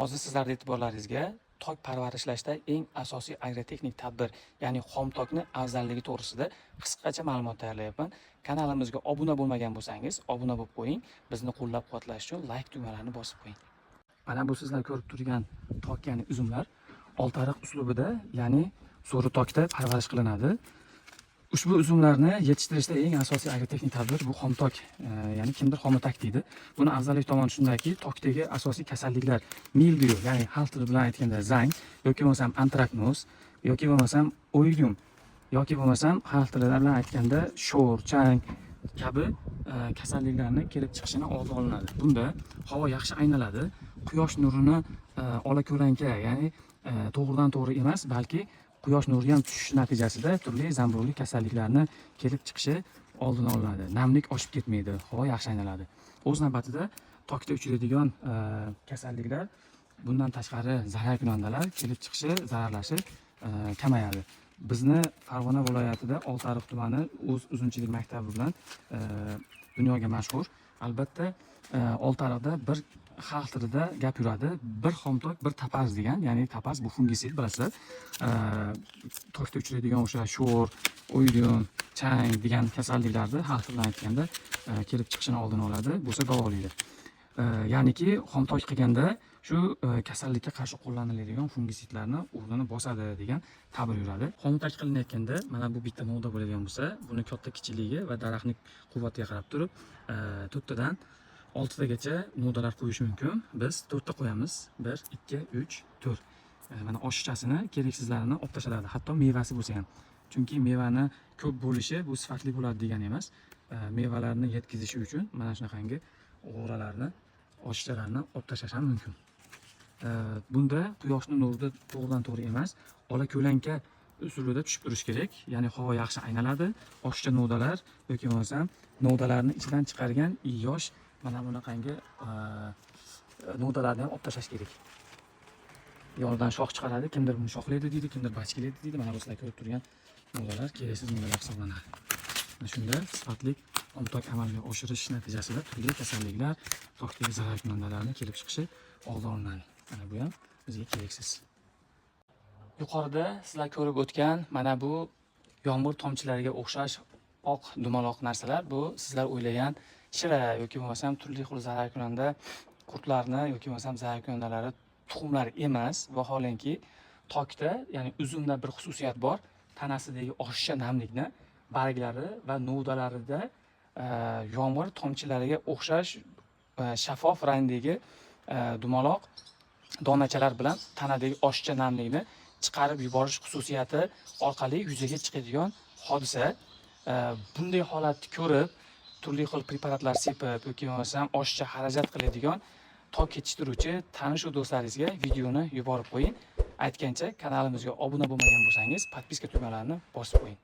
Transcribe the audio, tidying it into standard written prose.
Hozir sizlarning e'tiborlaringizga tok parvarishlashda eng asosiy agrotexnik tadbir, ya'ni xom tokni afzalligi to'g'risida qisqacha ma'lumot tayyorlayapman. Kanalimizga obuna bo'lmagan bo'lsangiz, obuna bo'lib qo'ying. Bizni qo'llab-quvvatlash uchun like tugmalarini bosib qo'ying. Mana bu sizlar ko'rib turgan tok, ya'ni uzumlar oltiariq uslubida, ya'ni so'ri tokda parvarish qilinadi. Ushbu uzumlarni yetishtirishda eng asosiy agrotexnik tadbir bu xom tok, ya'ni kimdir xomitak deydi. Buni afzallik tomoni shundaki, tokdagi asosiy kasalliklar mildiyu, ya'ni xalq tili bilan aytganda zang, yoki bo'lmasam antraknoz, yoki bo'lmasam oidium, yoki bo'lmasam xalq tili bilan aytganda sho'r, chang kabi kasalliklarni kelib chiqishini oldi olinadi. Bunda havo yaxshi aynaladi, quyosh nurini ola ko'lanka, ya'ni to'g'ridan to'g'ri emas, balki quyosh nuri ham tushishi natijasida turli zamburli kasalliklarni kelib chiqishi oldini olinadi. Namlik oshib ketmaydi, havo yaxshi aynaladi. O'z navbatida tokda uchraydigan kasalliklar, bundan tashqari zararkunandalar kelib chiqishi, zararlashi kamayadi. Bizni Farg'ona viloyatida Oltiariq tumani o'z uzumchilik maktabi bilan dunyoga mashhur. Albatta, Oltiariqda bir xalq tilida gap yuradi, bir xomtok, bir tapaz degan, ya'ni tapaz bu fungisid, bilasizlar. Tokda uchraydigan o'sha sho'r, oidium, chang degan kasalliklarni xalq tilida aytganda kelib chiqishini oldini oladi, bo'lsa davolaydi. Ya'niki xomtok qilganda shu kasallikka qarshi qo'llaniladigan fungisidlarni o'rnini bosadi degan ta'bir yuradi. Xomtok qilinayotganda mana bu bitta novda bo'ladigan bo'lsa, buni katta kichikligi va daraxtning quvvatiga qarab turib 4 tadan 6 tagacha novdalar qo'yish mumkin. Biz 4 ta qo'yamiz. 1, 2, 3, 4. Mana oshiqchasini, keraksizlarini olib tashladi, hatto mevasi bo'lsa ham. Chunki mevani ko'p bo'lishi bu sifatli bo'ladi degani emas. Mevalarni yetkazishi uchun mana shunaqangi g'o'ralarni, oshiqchalarni olib tashlash ham mumkin. Bunda quyoshning nurida to'g'ridan to'g'ri emas, ola ko'lanka usulida tushib turish kerak. Ya'ni havo yaxshi aynaladi, oshiqcha novdalar yoki bo'lmasam novdalarni ichidan chiqargan yosh mana bunaqangi novdalarni ham olib tashlash kerak. Yonidan shox chiqaradi, kimdir buni shoxlaydi deydi, kimdir bachkilaydi deydi. Mana bu sizlar ko'rib turgan novdalar keraksiz novdalar hisoblanadi. Mana shunda sifatli xomtok amalga oshirish natijasida turli kasalliklar, tokdagi zararkunandalarni kelib chiqishi oldi olinadi. Mana bu ham bizga keraksiz. Yuqorida sizlar ko'rib o'tgan mana bu yomg'ir tomchilariga o'xshash oq dumaloq narsalar, bu sizlar o'ylagan shira yoki bo'lmasam turli xil zararkunanda qurtlarni yoki bo'lmasam zararkunandalari tuxumlari emas. Vaholanki tokda, ya'ni uzumda bir xususiyat bor. Tanasidagi oshiqcha namlikni barglari va novdalarida yomg'ir tomchilariga o'xshash shaffof rangdagi dumaloq donachalar bilan tanadagi oshiqcha namlikni chiqarib yuborish xususiyati orqali yuzaga chiqadigan hodisa. Bunday holatni ko'rib, turli xil preparatlar sepib yoki bo'lmasam oshiqcha xarajat qiladigan tok yetishtiruvchi tanish do'stlaringizga videoni yuborib qo'ying. Aytgancha, kanalimizga obuna bo'lmagan bo'lsangiz, podpiska tugmalarini bosib qo'ying.